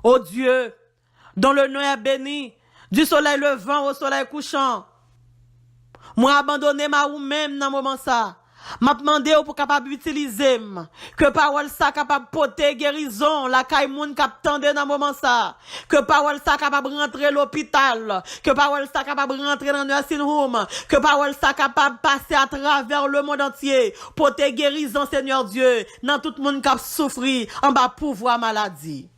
Ô Dieu, dont le nom est béni, du soleil levant au soleil couchant. Moi abandonné ma ou même dans moment ça. M'a demandé pour capable utiliser que parole ça capable porter guérison la caille moun cap tande dans moment ça, que parole ça capable rentrer l'hôpital, que parole ça capable rentrer dans nursing home, que parole ça capable passer à travers le monde entier, porter guérison Seigneur Dieu dans tout le monde qui souffrir en bas pouvoir maladie.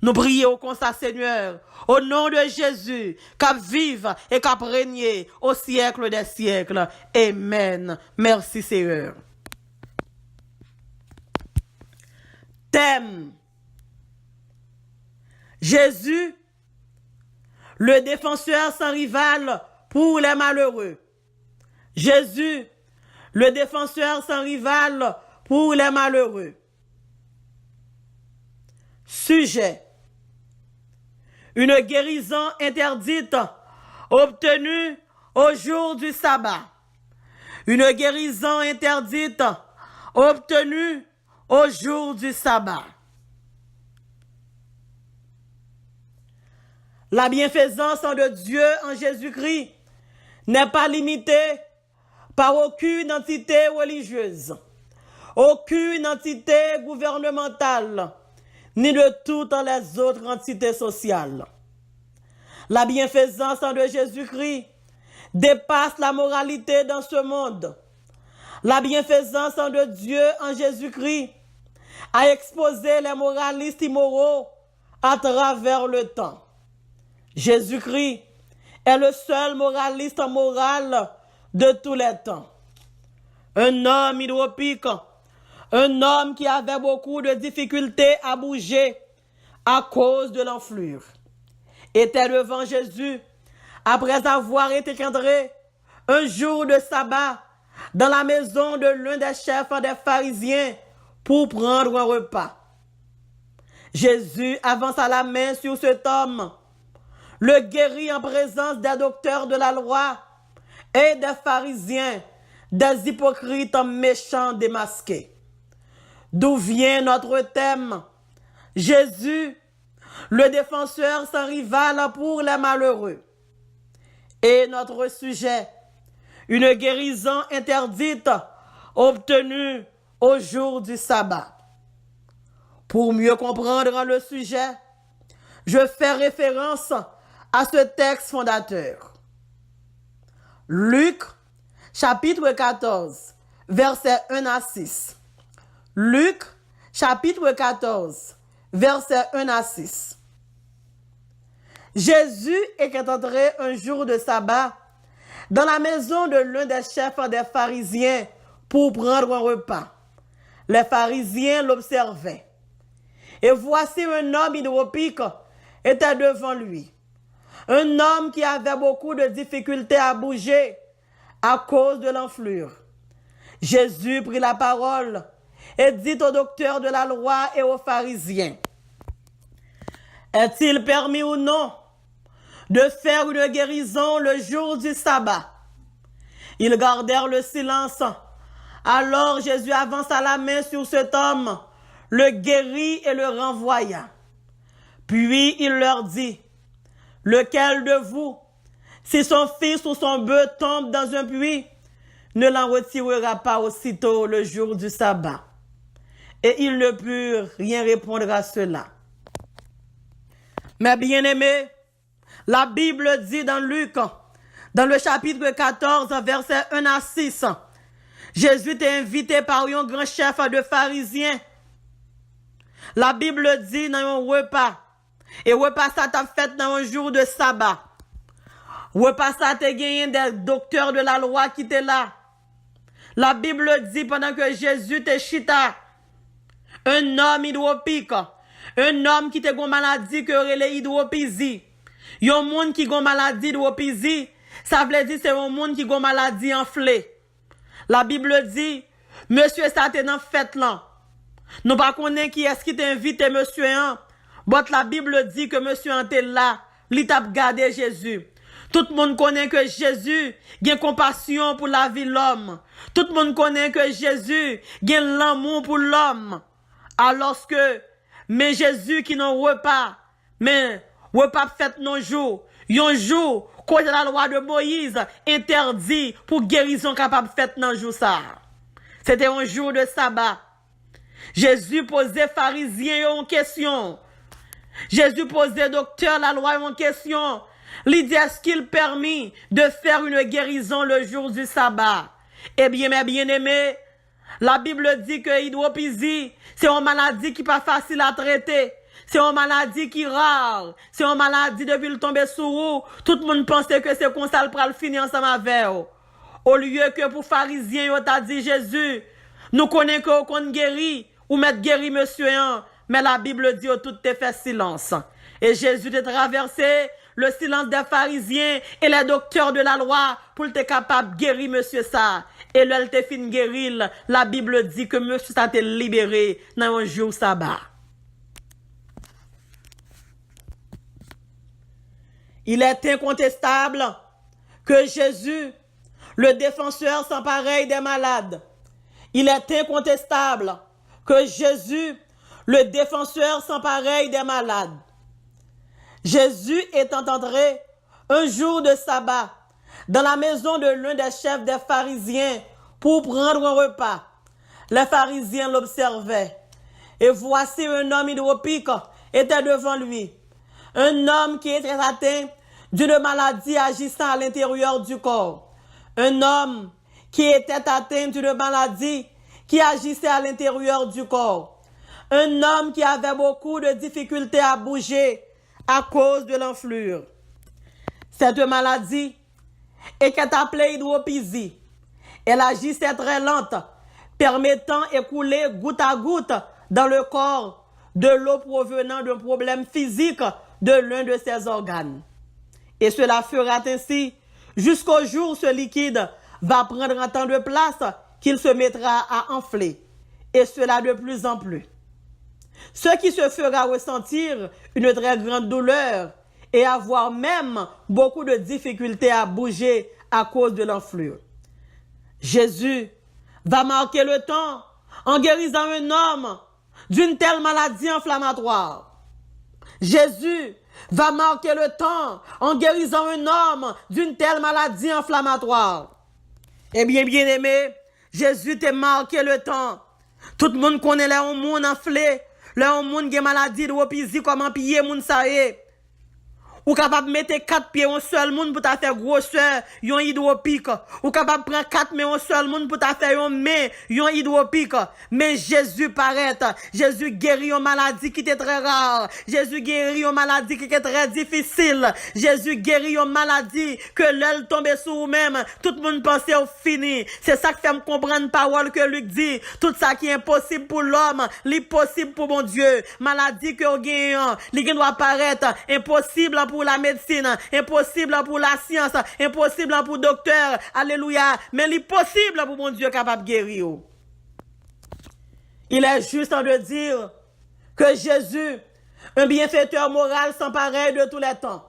Nous prions comme ça, Seigneur, au nom de Jésus, qu'à vive et qu'à régner au siècle des siècles. Amen. Merci, Seigneur. Thème. Jésus, le défenseur sans rival pour les malheureux. Jésus, le défenseur sans rival pour les malheureux. Sujet. Une guérison interdite obtenue au jour du sabbat. Une guérison interdite obtenue au jour du sabbat. La bienfaisance de Dieu en Jésus-Christ n'est pas limitée par aucune entité religieuse, aucune entité gouvernementale, ni de toutes les autres entités sociales. La bienfaisance de Jésus-Christ dépasse la moralité dans ce monde. La bienfaisance de Dieu en Jésus-Christ a exposé les moralistes immoraux à travers le temps. Jésus-Christ est le seul moraliste moral de tous les temps. Un homme hydropique, un homme qui avait beaucoup de difficultés à bouger à cause de l'enflure, était devant Jésus après avoir été cadré un jour de sabbat dans la maison de l'un des chefs des pharisiens pour prendre un repas. Jésus avança la main sur cet homme, le guérit en présence des docteurs de la loi et des pharisiens, des hypocrites méchants démasqués. D'où vient notre thème? Jésus, le défenseur sans rival pour les malheureux. Et notre sujet, une guérison interdite obtenue au jour du sabbat. Pour mieux comprendre le sujet, je fais référence à ce texte fondateur. Luc, chapitre 14, versets 1 à 6. Luc, chapitre 14, versets 1 à 6. Jésus est entré un jour de sabbat dans la maison de l'un des chefs des pharisiens pour prendre un repas. Les pharisiens l'observaient. Et voici un homme hydropique était devant lui. Un homme qui avait beaucoup de difficultés à bouger à cause de l'enflure. Jésus prit la parole et dit aux docteurs de la loi et aux pharisiens: est-il permis ou non de faire une guérison le jour du sabbat? Ils gardèrent le silence. Alors Jésus avança la main sur cet homme, le guérit et le renvoya. Puis il leur dit: lequel de vous, si son fils ou son bœuf tombe dans un puits, ne l'en retirera pas aussitôt le jour du sabbat? Et ils ne purent rien répondre à cela. Mes bien-aimés, la Bible dit dans Luc, dans le chapitre 14, versets 1 à 6, Jésus était invité par un grand chef de pharisiens. La Bible dit dans un repas, et repas ça t'a fait dans un jour de sabbat. Repas ça t'a gagné des docteurs de la loi qui étaient là. La Bible dit pendant que Jésus était chita, un homme hydropique, un homme qui a une maladie que relève hydropisie. Un monde qui a une maladie hydropisie, ça veut dire c'est un monde qui a une maladie enflée. La Bible dit, monsieur ça t'est dans fête là. Nous pas connaît qui est-ce qui t'a invité monsieur hein. But la Bible dit que monsieur était là, il t'a gardé Jésus. Tout le monde connaît que Jésus a compassion pour la vie de l'homme. Tout le monde connaît que Jésus a l'amour pour l'homme. Alors que, mais Jésus qui n'en repas, Mais, repas fait non jour. Un jour, quand la loi de Moïse interdit pour guérison capable faite dans jour ça. C'était un jour de sabbat. Jésus posait pharisiens en question. Jésus posait docteur la loi en question. L'idée est-ce qu'il permet de faire une guérison le jour du sabbat? Eh bien, mes bien-aimés, la Bible dit que l'hydropisie, c'est une maladie qui n'est pas facile à traiter. C'est une maladie qui est rare. C'est une maladie depuis le tomber sur vous. Tout le monde pensait que c'est comme ça pour le finir ensemble avec vous. Au lieu que pour pharisiens, on t'a dit Jésus, nous connaissons qu'on guérit ou mettre guéri monsieur, mais la Bible dit tout te fait silence. Et Jésus a traversé le silence des pharisiens et les docteurs de la loi pour être capable de guérir monsieur ça. Et là, il te fin guérir. La Bible dit que monsieur ça été libéré dans un jour sabbat. Il est incontestable que Jésus, le défenseur sans pareil des malades, il est incontestable que Jésus, le défenseur sans pareil des malades, Jésus étant entré un jour de sabbat dans la maison de l'un des chefs des pharisiens pour prendre un repas. Les pharisiens l'observaient. Et voici un homme hydropique était devant lui. Un homme qui était atteint d'une maladie agissant à l'intérieur du corps. Un homme qui était atteint d'une maladie qui agissait à l'intérieur du corps. Un homme qui avait beaucoup de difficultés à bouger à cause de l'enflure. Cette maladie est appelée hydropisie. Elle agissait très lente, permettant d'écouler goutte à goutte dans le corps de l'eau provenant d'un problème physique de l'un de ses organes. Et cela fera ainsi jusqu'au jour où ce liquide va prendre un temps de place qu'il se mettra à enfler. Et cela de plus en plus. Ce qui se fera ressentir une très grande douleur et avoir même beaucoup de difficultés à bouger à cause de l'enflure. Jésus va marquer le temps en guérissant un homme d'une telle maladie inflammatoire. Jésus va marquer le temps en guérissant un homme d'une telle maladie inflammatoire. Eh bien, bien-aimé, Jésus t'a marqué le temps. Tout le monde connaît les gens enflés, les gens qui ont maladie de hydropisie, comment piller moun ça est. Ou capable de mettre 4 pieds en seul monde pour ta faire grosseur, yon hydropique. Ou capable de prendre 4 mains en seul monde pour ta faire yon main, yon hydropique. Mais Jésus paraît. Jésus guérit une maladie qui était très rare. Jésus guérit une maladie qui était très difficile. Jésus guérit une maladie que l'aile tombait sur vous-même. Tout le monde pensait au fini. C'est ça qui fait me comprendre parole que Luc dit. Tout ça qui est impossible pour l'homme, l'impossible pour mon Dieu. Maladie que vous gagnez, qui doit apparaître, impossible pour la médecine, impossible pour la science, impossible pour le docteur, alléluia, mais l'impossible pour mon Dieu capable de guérir. Il est juste de dire que Jésus, un bienfaiteur moral sans pareil de tous les temps.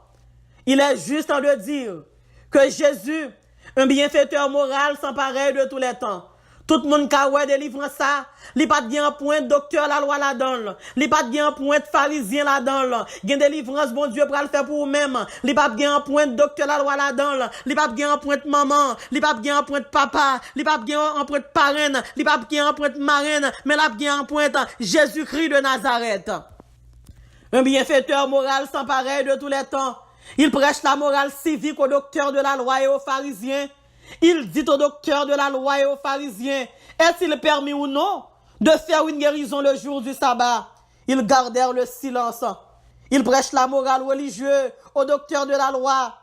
Il est juste de dire que Jésus, un bienfaiteur moral sans pareil de tous les temps. Tout le monde qui a délivré ça, il pas bien point docteur la loi là-dedans, il pas bien point pharisien là-dedans, il délivrance bon Dieu pour le faire pour vous-même, il pas bien point docteur la loi là-dedans, il pas bien point maman, il pas bien point papa, il pas bien point parrain, il pas bien point marraine, mais il bien point Jésus-Christ de Nazareth. Un bienfaiteur moral sans pareil de tous les temps. Il prêche la morale civique aux docteurs de la loi et aux pharisiens. Il dit aux docteurs de la loi et aux pharisiens, est-il permis ou non de faire une guérison le jour du sabbat? Ils gardèrent le silence. Ils prêchent la morale religieuse aux docteurs de la loi.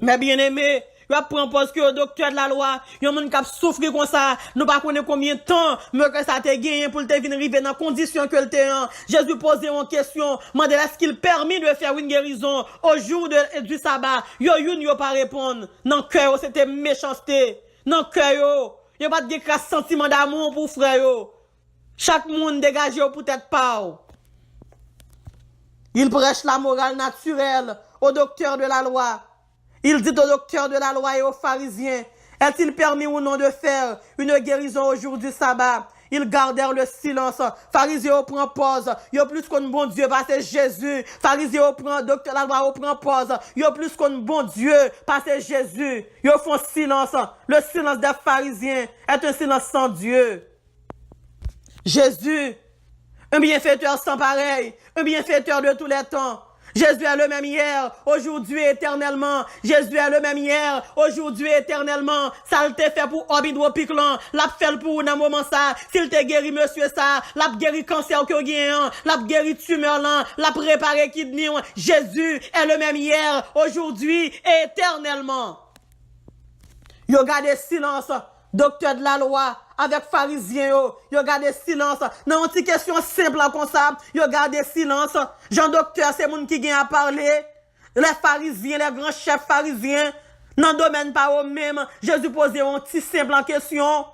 Mais bien aimé, il apprend parce que le docteur de la loi, il y a un monde qui a souffert comme ça, nous ne connaissons pas combien de temps, mais que ça t'a gagné pour te venir arriver dans la condition que t'es en. Jésus posait une question, demandait est-ce qu'il permet de faire une guérison au jour du sabbat? Yo pas répondre. Dans cœur, c'était méchanceté. Dans cœur, il n'y a pas de sentiment d'amour pour frère. Chaque monde dégagé pour tête pas. Il prêche la morale naturelle au docteur de la loi. Il dit aux docteurs de la loi et aux pharisiens, est-il permis ou non de faire une guérison au jour du sabbat? ils gardèrent le silence. Pharisiens prend pause. Yo plus qu'on bon Dieu parce que Jésus. Pharisiens prend docteur la loi prend pause. Yo plus qu'on bon Dieu parce que Jésus. Yo font silence. Le silence des pharisiens est un silence sans Dieu. Jésus, un bienfaiteur sans pareil, un bienfaiteur de tous les temps. Jésus est le même hier, aujourd'hui, éternellement. Jésus est le même hier, aujourd'hui, éternellement. Ça le fait pour Obidro Piclan, l'a fait pour dans moment ça. S'il te guéri monsieur ça, l'a guéri cancer que gagne, l'a guéri tumeur là, l'a préparé kidney. Jésus est le même hier, aujourd'hui, et éternellement. Yo gardé silence, docteur de la loi, avec pharisiens, yo gardé silence. Dans une petite question simple comme ça, yo gardé silence. Jean docteur, c'est moun qui vient à parler. Les pharisiens, les grands chefs pharisiens, dans le domaine pas eux même. Jésus posait une petite simple question.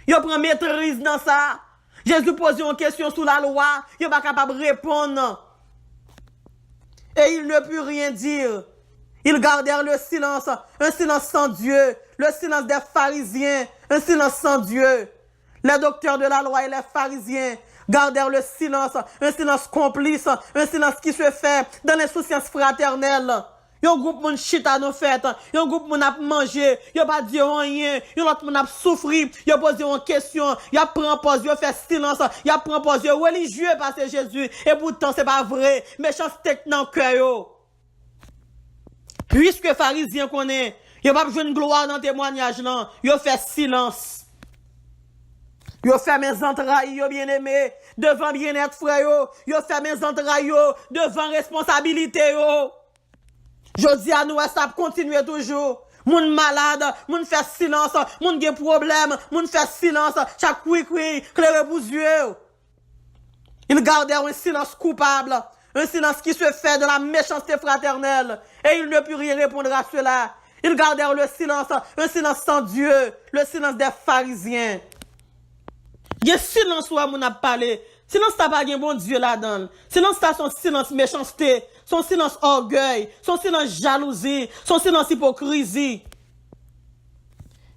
Yo prend maîtrise dans ça. Jésus posait une question sur la loi. Yo pas capable de répondre. Et il ne put rien dire. Ils gardèrent le silence, un silence sans Dieu, le silence des pharisiens, un silence sans Dieu. Les docteurs de la loi et les pharisiens gardèrent le silence, un silence complice, un silence qui se fait dans l'insouciance fraternelle. Yon groupe moun chita nous fait, yon groupe moun a mangé, yon pas dit rien, yon l'autre moun a souffri, yon posé une question, yon prend pause, yon fait silence, yon prend pause, yon religieux parce que Jésus, et pourtant c'est pas vrai, méchanceté dans le cœur yo. Puisque pharisien connaît, yon pas besoin de gloire dans témoignage non, yon fait silence. Yo fait mes entrailles, yo bien-aimé, devant bien-être frère yo, yo fait mes entrailles yo, devant responsabilité yo. Je dis à nous, ça continue toujours. Moun malade, moun fait silence, moun gen problème, moun fait silence, chaque oui, clair pour yeux. Ils gardèrent un silence coupable, un silence qui se fait de la méchanceté fraternelle, et ils ne purent rien répondre à cela. Ils gardèrent le silence, un silence sans Dieu, le silence des pharisiens. Il y a silence où on a parlé. Silence t'as pas un bon Dieu là-dedans. Silence t'as son silence méchanceté, son silence orgueil, son silence jalousie, son silence hypocrisie.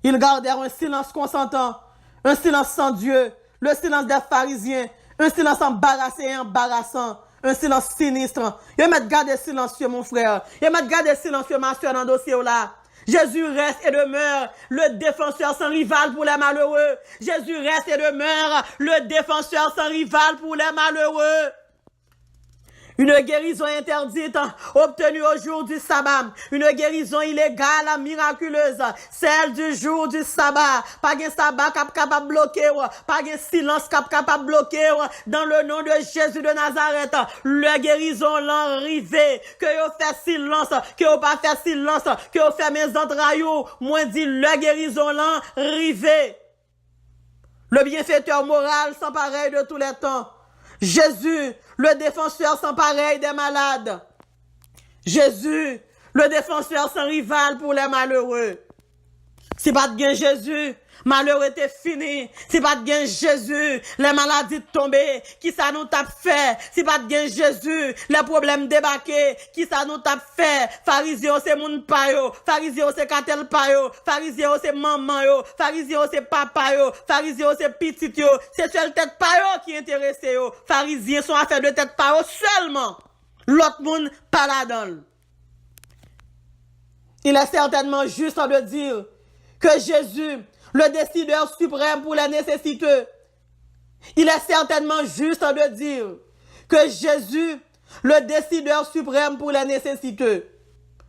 Ils gardèrent un silence consentant, un silence sans Dieu, le silence des pharisiens, un silence embarrassé et embarrassant, un silence sinistre. Ils mettent garder silencieux mon frère. Ils mettent garder silencieux ma soeur dans le dossier là. Jésus reste et demeure le défenseur sans rival pour les malheureux. Jésus reste et demeure le défenseur sans rival pour les malheureux. Une guérison interdite obtenue au jour du sabbat. Une guérison illégale, miraculeuse. Celle du jour du sabbat. Pas de sabbat capable de bloquer. Pas de silence capable de bloquer. Dans le nom de Jésus de Nazareth. La guérison l'enrivé. Que vous fait silence. Que vous pas fait silence. Que vous fait mes entrailles. Moi dit la guérison l'enrivé. Le bienfaiteur moral sans pareil de tous les temps. Jésus, le défenseur sans pareil des malades. Jésus, le défenseur sans rival pour les malheureux. Si pas de gain Jésus, malheur était fini. Si pas de gain Jésus, les maladies tombées, qui ça nous t'a fait? Si pas de gain Jésus, les problèmes débarqués, qui ça nous t'a fait? Pharisien c'est moun pa yo, pharisien c'est katel pa yo, pharisien c'est maman yo, pharisien c'est papa yo, pharisien c'est petit yo, c'est seul tête pa yo qui intéresse yo. Pharisiens sont affaires de tête pa yo seulement. L'autre monde pas là-dedans. Il est certainement juste de dire que Jésus, le décideur suprême pour les nécessiteux, il est certainement juste de dire que Jésus, le décideur suprême pour les nécessiteux,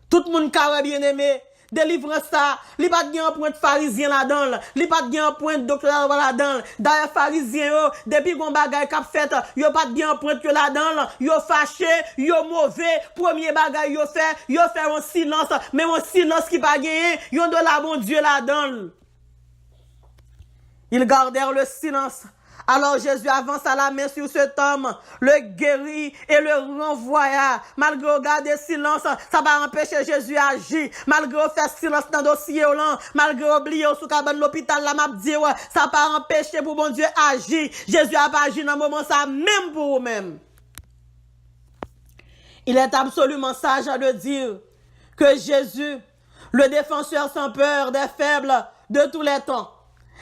tout le monde carré bien aimé, délivrance ça, il pas de un point de pharisien là-dedans, il pas de un point de docteur là-dedans, d'ailleurs pharisien depuis qu'on bagaille qu'a fait, yo pas de un point que là-dedans, yo fâché, yo mauvais, premier bagaille yo fait un silence, mais un silence qui pas gagné, yo de la bon Dieu là-dedans. Ils gardèrent le silence. Alors Jésus avança la main sur cet homme, le guérit et le renvoya. Malgré garder silence, ça va empêcher Jésus d'agir. Malgré faire silence dans le dossier, malgré oublier sous cabane l'hôpital, la m'a dit, ça va empêcher pour bon Dieu agir. Jésus a pas agi dans le moment ça, même pour vous-même. Il est absolument sage de dire que Jésus, le défenseur sans peur des faibles de tous les temps,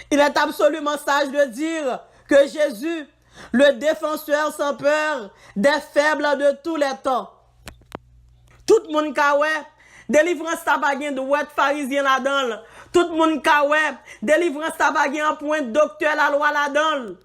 il est absolument sage de dire que Jésus, le défenseur sans peur des faibles de tous les temps. Tout le monde ka ouais, délivrance ta pa gen de ouais pharisien là-dedans. Tout le monde ka ouais, délivrance ta pa gen en point docteur la loi là-dedans.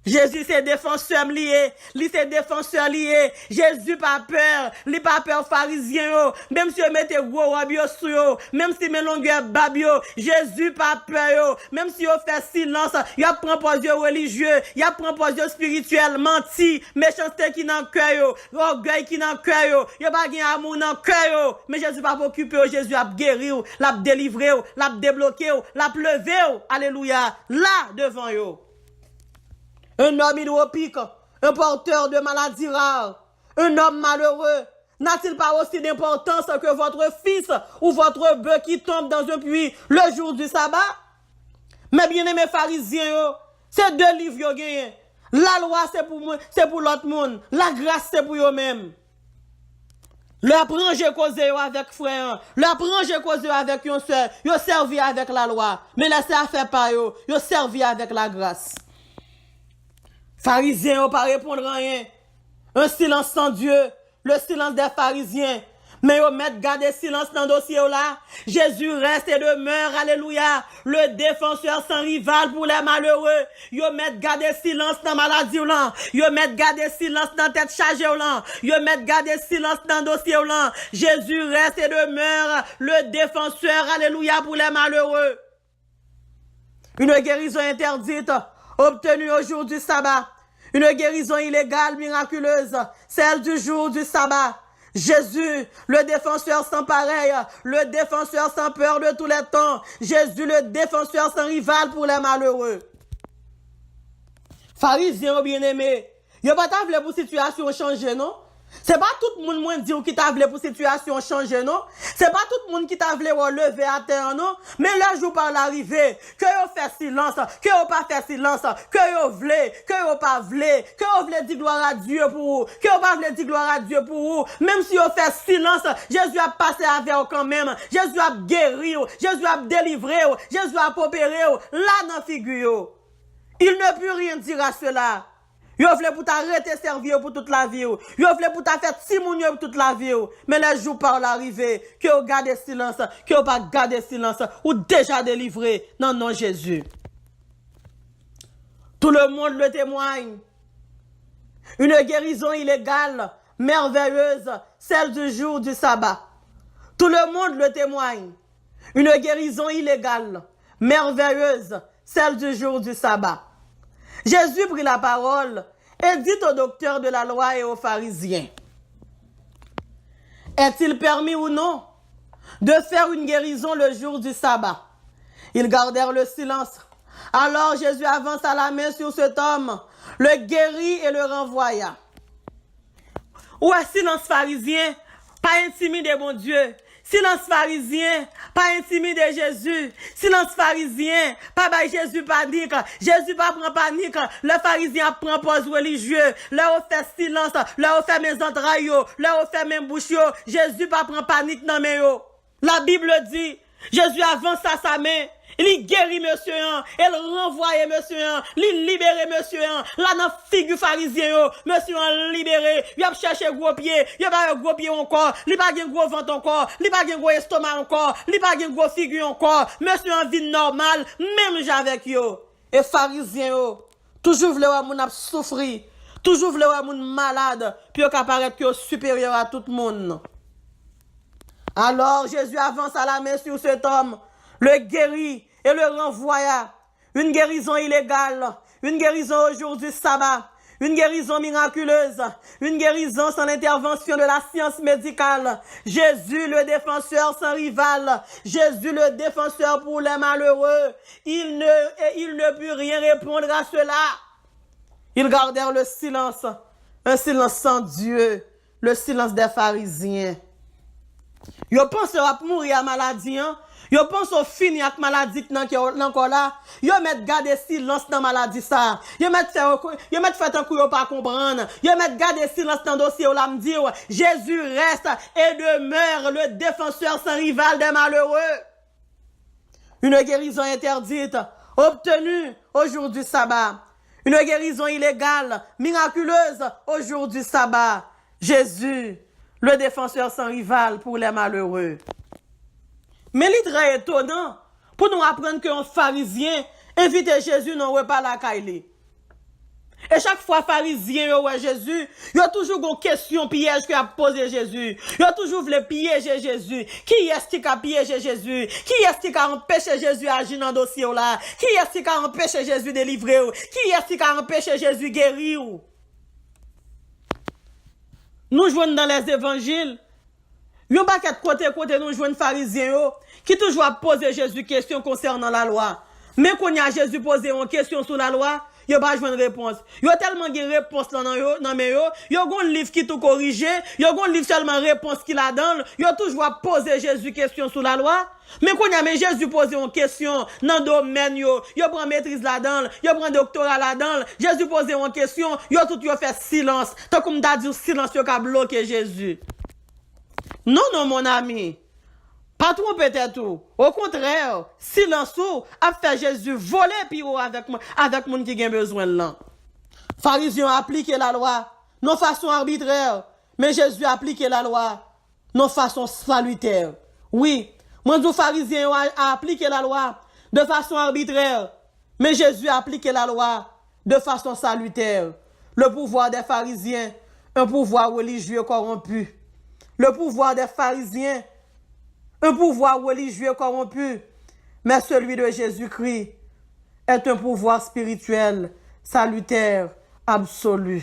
Jésus c'est défenseur lié, lui c'est défenseur lié. Jésus pas peur, lui pas peur pharisien yo. Même si yo mette gros robe yo sou yo, même si men longueur bab yo, Jésus pas peur yo. Même si yo fait silence, yo prend position religieux, yo prend position spirituel, menti, méchanceté qui dans cœur yo, orgueil qui dans cœur yo, yo pas gen amour dans cœur yo. Mais Jésus pas occupé yo, Jésus a guéri yo, l'a délivré yo, l'a débloqué yo, l'a levé yo. Alléluia, là devant yo. Un homme hydropique, un porteur de maladies rares, un homme malheureux, n'a-t-il pas aussi d'importance que votre fils ou votre bœuf qui tombe dans un puits le jour du sabbat? Mais bien aimés pharisiens, c'est deux livres yo gagnent. La loi c'est pour moi, c'est pour l'autre monde. La grâce c'est pour eux-mêmes. Leur prendre causer avec frère, leur prendre causer avec une soeur, yo servi avec la loi, mais laissez faire par yo servi avec la grâce. Pharisiens n'ont pas répondre rien. Un silence sans Dieu, le silence des pharisiens. Mais ils mettent garder silence dans le dossier là. Jésus reste et demeure, alléluia. Le défenseur sans rival pour les malheureux. Ils mettent garder silence dans la maladie là. Ils mettent garder silence dans la tête chargée là. Ils mettent garder silence dans le dossier là. Jésus reste et demeure, le défenseur, alléluia, pour les malheureux. Une guérison interdite, obtenue au jour du sabbat. Une guérison illégale, miraculeuse, celle du jour du sabbat. Jésus, le défenseur sans pareil, le défenseur sans peur de tous les temps. Jésus, le défenseur sans rival pour les malheureux. Pharisiens bien-aimés, il n'y a pas de pour situation changer, non? C'est pas tout le monde qui dit qui t'a voulu pour situation changer, non? C'est pas tout le monde qui t'a voulu lever à terre, non? Mais le jour par l'arrivée, que yo fait silence, que yo pas fait silence, que yo voulez, que yo pas voulez, que yo voulez dire gloire à Dieu pour vous, que yo pas voulez dire gloire à Dieu pour vous, même si yo fait silence, Jésus a passé avec vous quand même, Jésus a guéri, Jésus a délivré, Jésus a opéré, là dans figure. Il ne peut rien dire à cela. Yo vle pour t'arrêter servir pour toute la vie. Yo vle pour ta faire timounio pour toute la vie. Mais les jours par l'arrivée, que yo garde silence, que yo pas garde silence, ou déjà délivré. Non, non, Jésus. Tout le monde le témoigne. Une guérison illégale, merveilleuse, celle du jour du sabbat. Tout le monde le témoigne. Une guérison illégale, merveilleuse, celle du jour du sabbat. Jésus prit la parole et dit aux docteurs de la loi et aux pharisiens, est-il permis ou non de faire une guérison le jour du sabbat? Ils gardèrent le silence. Alors Jésus avança la main sur cet homme, le guérit et le renvoya. Ouais, silence pharisien, pas intimider mon Dieu. Silence pharisien, pas intimider Jésus. Silence pharisien, pas bailler Jésus panique. Jésus pas prend panique. Le pharisien prend pause religieux. Là on fait silence, là on fait mes entrailles, là on fait mes bouches. Jésus pas prend panique dans mes yo. La Bible dit, Jésus avance à sa main. Il guérit monsieur, il renvoie monsieur, il libère monsieur, là dans figure pharisien, monsieur libéré, il a cherché gros pied, il a pas gros pied encore, il pas gen gros ventre encore, il pas gen gros estomac encore, il pas gen gros figure encore, monsieur en vie normale, même avec yo. Et pharisien toujours vle moun ap souffrir, toujours vle moun malade, puis yo ka paraître que supérieur à tout le monde. Alors Jésus avance à la main sur cet homme, le guérit et le renvoya. Une guérison illégale, une guérison au jour du sabbat, une guérison miraculeuse, une guérison sans l'intervention de la science médicale. Jésus le défenseur sans rival, Jésus le défenseur pour les malheureux. Il ne put rien répondre à cela. Ils gardèrent le silence, un silence sans Dieu, le silence des pharisiens. Yo pense à mourir à maladie, hein? Yo pense au fini avec maladie encore là. Yo met garder silence dans maladie ça. Yo met fait un coup yo pas comprendre. Yo met garder silence dans dossier là me dire Jésus reste et demeure le défenseur sans rival des malheureux. Une guérison interdite obtenue au jour du sabbat. Une guérison illégale, miraculeuse, au jour du sabbat. Jésus, le défenseur sans rival pour les malheureux. Mais il est très étonnant pour nous apprendre qu'un pharisien invite Jésus dans le repas la Kaili. Et chaque fois pharisien ouais Jésus, il y a toujours une question piège que a posé Jésus. Il y a toujours voulu piéger Jésus. Qui est-ce qui a piégé Jésus? Qui est-ce qui a empêché Jésus d'agir dans le dossier là? Qui est-ce qui a empêché Jésus de délivrer? Qui est-ce qui a empêché Jésus de guérir? Nous jouons dans les évangiles. Il y a un paquet de côté nous jouons pharisiens qui toujours poser Jésus question concernant la loi. Mais quand il y a Jésus posé une question sur la loi, il n'y a pas de réponse. Il y a tellement de réponses dans mes yo. Il y a un livre qui tout corrigé. Il y a un livre seulement réponse qui la donne. Il y a toujours posé Jésus question sur la loi. Mais quand il y a Jésus posé une question dans le domaine yo, il prend maîtrise là-dedans, il prend doctorat là-dedans. Jésus posé une question, il a tout fait silence. Tant comme t'as dit silence, il a bloqué Jésus. Non, mon ami. Pas trop peut-être tout. Au contraire, silence a fait Jésus voler piro avec moun qui a besoin de là. Pharisiens a appliqué la loi non façon arbitraire, mais Jésus a appliqué la loi non façon salutaire. Oui, moi dis pharisiens a appliqué la loi de façon arbitraire, mais Jésus a appliqué la loi de façon salutaire. Le pouvoir des pharisiens, un pouvoir religieux corrompu. Le pouvoir des pharisiens, un pouvoir religieux corrompu, mais celui de Jésus-Christ est un pouvoir spirituel, salutaire, absolu.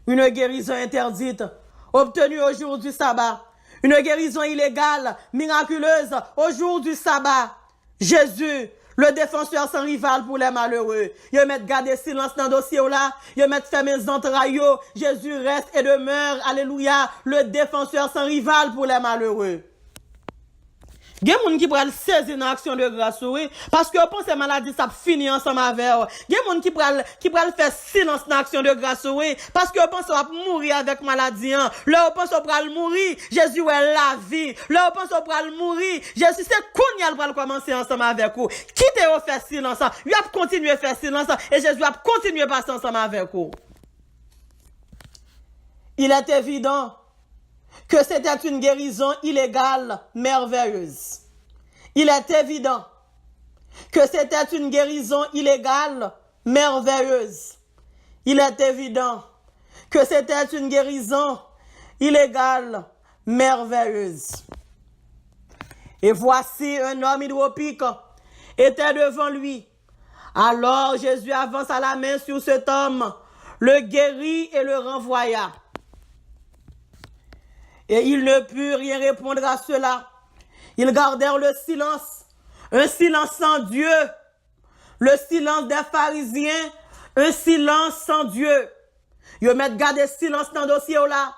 Une guérison interdite, obtenue au jour du sabbat. Une guérison illégale, miraculeuse, au jour du sabbat. Jésus, le défenseur sans rival pour les malheureux. Il met garder silence dans le dossier là. Il met fermer les entrailles. Jésus reste et demeure. Alléluia. Le défenseur sans rival pour les malheureux. Il y a des gens qui prennent saisir dans l'action de grâce, oui, parce que vous pensez que la maladie, ça finit ensemble avec vous. Il y a des gens qui prennent faire silence dans l'action de grâce, oui, parce que vous pensez que vous mourir avec la maladie. Là, vous pensez que vous mourir, Jésus est la vie. Là, vous pensez que vous mourir, Jésus, c'est qu'on va commencer ensemble avec vous. Quittez-vous faire silence, vous allez continuer à faire silence, et Jésus va continuer à passer ensemble avec vous. Il est évident que c'était une guérison illégale, merveilleuse. Il est évident que c'était une guérison illégale, merveilleuse. Il est évident que c'était une guérison illégale, merveilleuse. Et voici un homme hydropique était devant lui. Alors Jésus avança la main sur cet homme, le guérit et le renvoya. Et ils ne purent rien répondre à cela. Ils gardèrent le silence, un silence sans Dieu, le silence des pharisiens, un silence sans Dieu. Ils mettent garder silence dans le dossier là.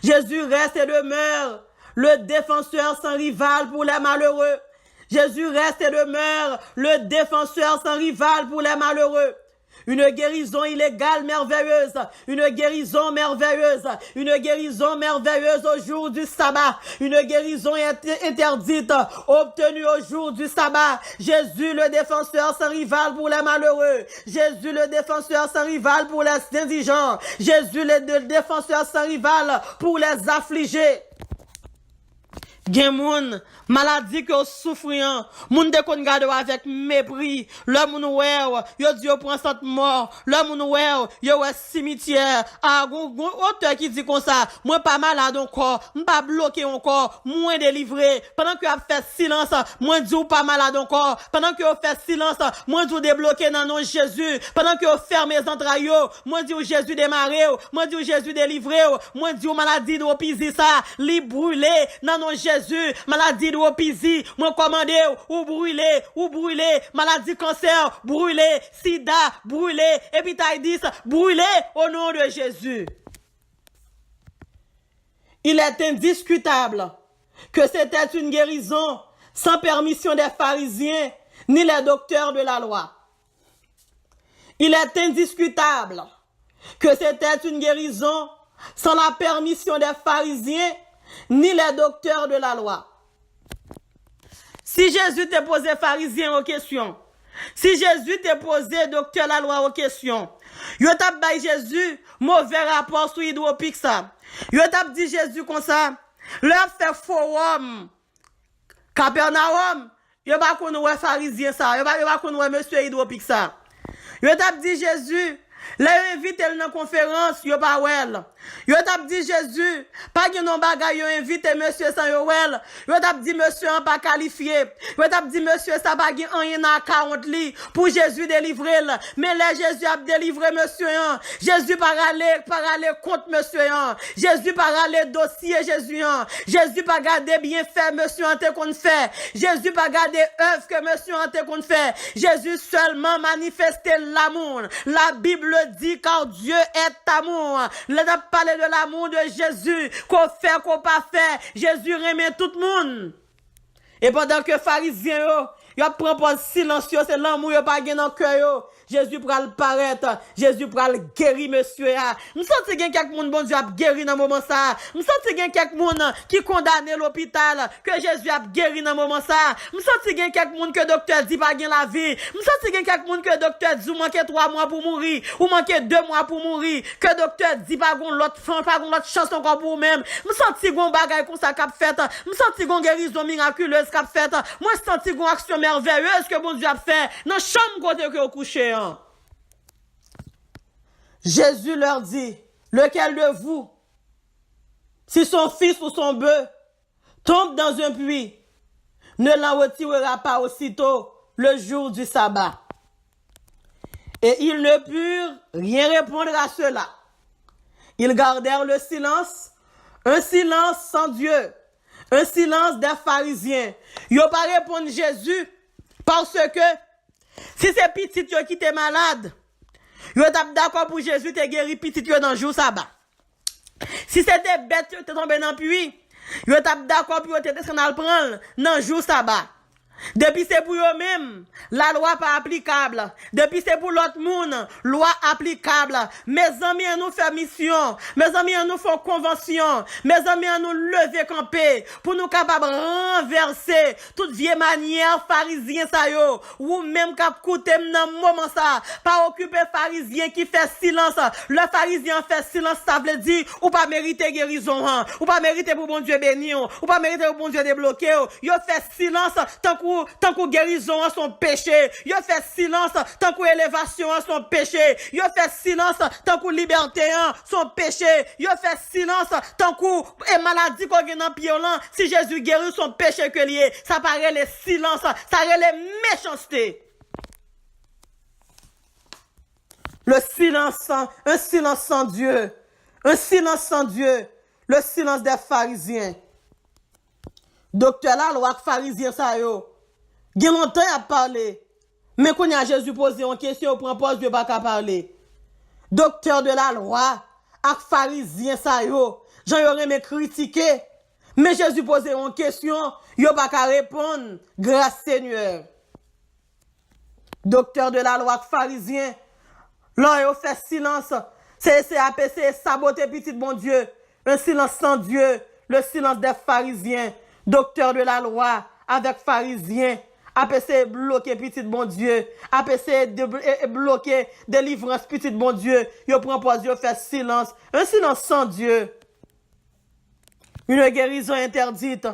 Jésus reste et demeure, le défenseur sans rival pour les malheureux. Jésus reste et demeure, le défenseur sans rival pour les malheureux. Une guérison illégale merveilleuse, une guérison merveilleuse, une guérison merveilleuse au jour du sabbat, une guérison interdite obtenue au jour du sabbat. Jésus le défenseur sans rival pour les malheureux, Jésus le défenseur sans rival pour les indigents, Jésus le défenseur sans rival pour les affligés. Gen moun, maladie que souffrant, moun de kon gade avec mépris, le moun wè, yo di yo prend sant mort, le moun wè, yo wè cimetière, gon auteur qui dit comme ça, moi pas malade encore, m'pas bloqué encore, moins délivré, pendant que a fait silence, moi di ou pas malade encore, pendant que a fait silence, moi di ou débloqué dans nom Jésus, pendant que a fermé les entrailles, moi di ou Jésus démarré, moi di ou Jésus délivré, moi di ou maladie de pisi ça, li brûlé dans nom Jésus, maladie de Opizi, moi commandé, ou brûlé, maladie cancer, brûlé, sida, brûlé, hépatitis, brûlé au nom de Jésus. Il est indiscutable que c'était une guérison sans permission des pharisiens ni les docteurs de la loi. Il est indiscutable que c'était une guérison sans la permission des pharisiens ni les docteurs de la loi. Si Jésus te posait pharisien aux questions, Si Jésus t'a posé, docteur la loi, aux questions, yo t'a baillé Jésus, mauvais rapport sur hydropique ça. Yo t'a dit Jésus comme ça, leur fait forum, Capernaum, yo pas qu'on ouais pharisien ça, yo pas qu'on ouais monsieur hydropique ça. Yo t'a dit Jésus, les invite dans la conférence, yo pas wel. Yo t'a dit Jésus, pas que non bagay yo invite monsieur sans yo wel. Yo t'a dit monsieur en pas qualifié. Yo t'a dit monsieur ça pas gen rien à 40 li pour Jésus délivrer. Mais là Jésus a délivré monsieur. Jésus pas aller contre monsieur. Jésus pas aller dossier Jésus. Jésus pas garder bien fait monsieur en te qu'on fait. Jésus pas garder œuvre que monsieur en te qu'on fait. Jésus seulement manifester l'amour. La Bible dit car Dieu est amour. Là n'a parlé de l'amour de Jésus, qu'on fait, qu'on pas fait. Jésus remet tout le monde. Et pendant que pharisiens, yo prend pas silencieux, c'est l'amour yo pas gen dans cœur. Jésus pral paraître, Jésus pral guérir monsieur a. Me senti gen quelques monde bon Dieu a guéri dans moment ça. Me senti gen quelques monde qui condamné l'hôpital que Jésus a guéri dans moment ça. Me senti gen quelques monde que docteur dit pas gen la vie. Me senti gen quelques monde que docteur dit ou manquer 3 mois pour mourir, ou manquer 2 mois pour mourir, que docteur dit pas gon l'autre chance encore pour même. Me senti gon bagay comme ça qu'a fait. Me senti gon guérison miraculeuse qu'a fait. Moi senti gon action merveilleuse que bon Dieu a fait dans chambre côté que au couché. Jésus leur dit, lequel de vous, si son fils ou son bœuf tombe dans un puits, ne l'en retirera pas aussitôt le jour du sabbat. Et ils ne purent rien répondre à cela. Ils gardèrent le silence, un silence sans Dieu, un silence des pharisiens. Ils n'ont pas répondu Jésus parce que si c'est petit qui était malade, vous êtes d'accord pour Jésus te guéri petit dans le jour sabbat. Si c'était bête qui était tombé dans le puits, vous êtes d'accord pour te descendre à le prendre dans le jour sabbat. Depuis c'est pour eux-mêmes, la loi pas applicable. Depuis c'est pour l'autre monde, loi applicable. Mes amis nous font mission, mes amis nous font convention, mes amis nous lever camper pour nous capables renverser toute vieille manière pharisien ça yo, ou même cap coûter dans moment ça, pas occuper pharisien qui fait silence. Le pharisien fait silence, ça veut dire ou pas mériter guérison, ou pas mériter pour bon Dieu bénir, ou pas mériter pour bon Dieu débloquer. Yo fait silence tant que guérison à son péché, yo fait silence tant que élévation à son péché, yo fait silence tant que liberté à son péché, yo fait silence tant que maladie qu'on gagne dans violent, si Jésus guérit son péché que lié, ça paraît le silence, ça paraît les méchanceté. Le silence, un silence sans Dieu, un silence sans Dieu, le silence des pharisiens. Docteur la loi pharisien ça yo. Gen longtemps à parler. Mais quand y a Jésus posé une question, on prend pas Dieu pas qu'à parler. Docteur de la loi, ak pharisien ça yo, j'en aurais me critiquer. Mais Jésus posé une question, yo pas qu'à répondre. Grâce Seigneur. Docteur de la loi, pharisien, là yo fait silence. C'est APC saboter petit bon Dieu. Un silence sans Dieu, le silence des pharisiens. Docteur de la loi avec pharisiens. APC bloquer petit bon Dieu, APC bloquer délivrance petit bon Dieu, yo prend pas Dieu fait silence, un silence sans Dieu. Une guérison interdite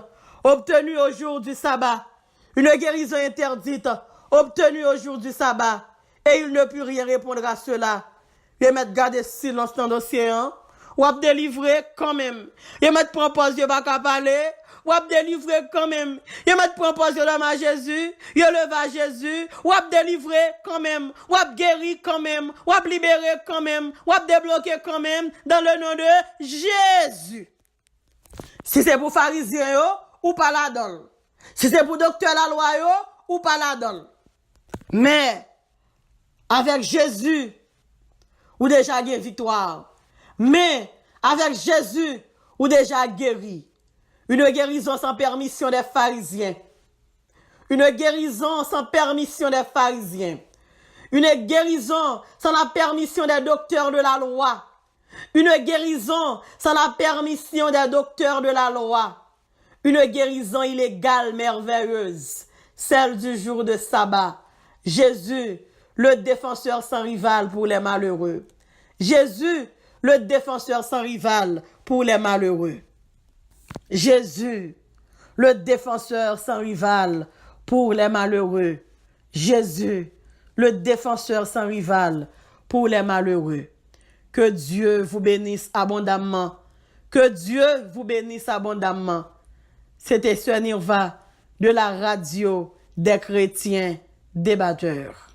obtenue au jour du sabbat. Une guérison interdite obtenue au jour du sabbat et il ne peut rien répondre à cela. Il mettre garder silence dans l'océan, ou a délivrer quand même. Il mettre prend pas Dieu pas parler. Ou ap délivrer quand même. Yo met prend position à Jésus, yo leva à Jésus, ou ap délivrer quand même, ou ap guéri quand même, ou ap libérer quand même, ou ap débloquer quand même dans le nom de Jésus. Si c'est pour pharisiens yo, ou pas là-dedans. Si c'est pour docteur la loi yo, ou pas là-dedans. Mais avec Jésus, ou déjà gagné victoire. Mais avec Jésus, ou déjà guéri. Une guérison sans permission des pharisiens. Une guérison sans permission des pharisiens. Une guérison sans la permission des docteurs de la loi. Une guérison sans la permission des docteurs de la loi. Une guérison illégale merveilleuse. Celle du jour de sabbat. Jésus, le défenseur sans rival pour les malheureux. Jésus, le défenseur sans rival pour les malheureux. Jésus, le défenseur sans rival pour les malheureux. Jésus, le défenseur sans rival pour les malheureux. Que Dieu vous bénisse abondamment. Que Dieu vous bénisse abondamment. C'était Sœur Nirva de la radio des chrétiens débatteurs.